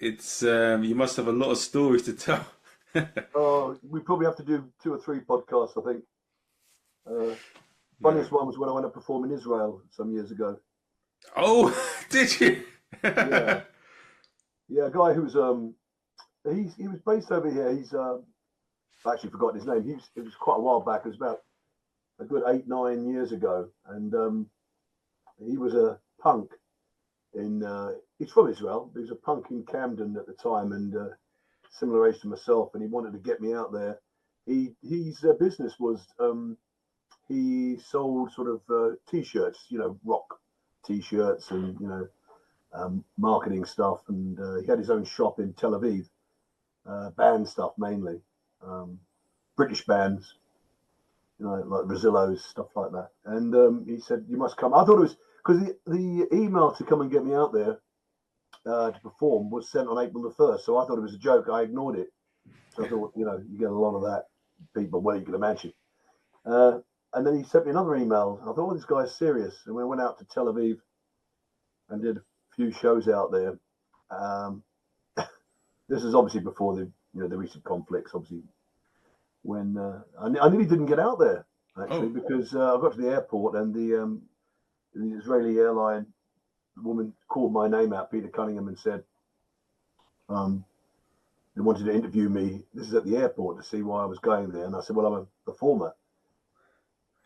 It's you must have a lot of stories to tell. We probably have to do two or three podcasts, I think. Uh, No. Funniest one was when I went to perform in Israel some years ago. Oh, did you? Yeah, yeah, a guy who's he was based over here. He's I actually forgotten his name. It was quite a while back. It was about a good 8 9 years ago, and he was a punk in. He's from Israel. He was a punk in Camden at the time, and similar age to myself. And he wanted to get me out there. His business was he sold sort of t-shirts, rock t-shirts, and marketing stuff. And he had his own shop in Tel Aviv, band stuff mainly, um, British bands, like Rosillos, stuff like that. And he said, "You must come." I thought it was because the email to come and get me out there to perform was sent on April the 1st. So I thought it was a joke. I ignored it. So I thought, you get a lot of that, people, well, you can imagine. Uh, and then he sent me another email. I thought, this guy's serious. And we went out to Tel Aviv and did a few shows out there. Um, this is obviously before the recent conflicts, obviously, when I nearly didn't get out there, actually, Oh, because I got to the airport and the Israeli airline woman called my name out, Peter Cunningham, and said um, they wanted to interview me. This is at the airport to see why I was going there. And I said, well, I'm a performer.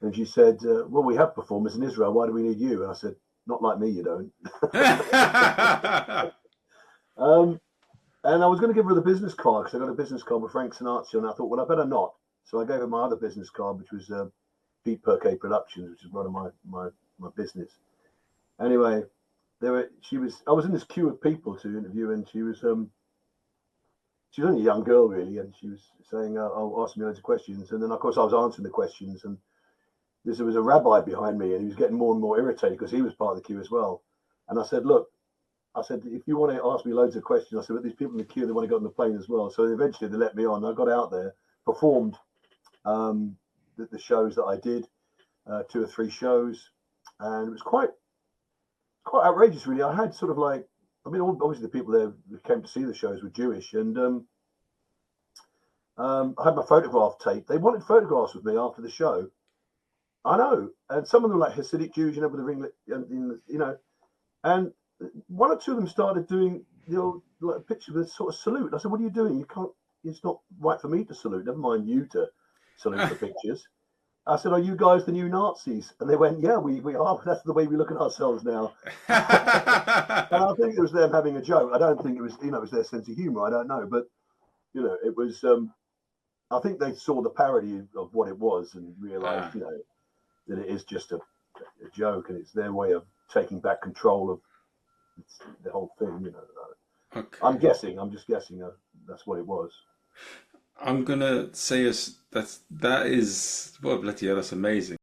And she said, well, we have performers in Israel. Why do we need you? And I said, not like me, you don't. um, and I was going to give her the business card because I got a business card with Frank Sanazi. And I thought, well, I better not. So I gave her my other business card, which was Pete Perk Productions, which is one of my business. Anyway, I was in this queue of people to interview, and she was only a young girl really, and she was saying, "Oh, ask me loads of questions," and then of course I was answering the questions, and there was a rabbi behind me, and he was getting more and more irritated because he was part of the queue as well. And I said, "Look," I said, "if you want to ask me loads of questions," I said, "but these people in the queue, they want to get on the plane as well." So eventually they let me on. I got out there, performed the shows that I did, two or three shows, and it was quite outrageous, really. I had sort of like, I mean, obviously the people there who came to see the shows were Jewish, and I had my photograph tape. They wanted photographs with me after the show. I know, and some of them were like Hasidic Jews, with the ringlet, and one or two of them started doing the old like picture with sort of salute. I said, "What are you doing? You can't. It's not right for me to salute. Never mind you to salute for pictures." I said, "Are you guys the new Nazis?" And they went, "Yeah, we are. That's the way we look at ourselves now." And I think it was them having a joke. I don't think it was, it was their sense of humor. I don't know, but it was. I think they saw the parody of what it was and realised, ah, that it is just a joke, and it's their way of taking back control of the whole thing. I'm okay. guessing. I'm just guessing. That's what it was. I'm gonna say that is well, bloody hell, that's amazing.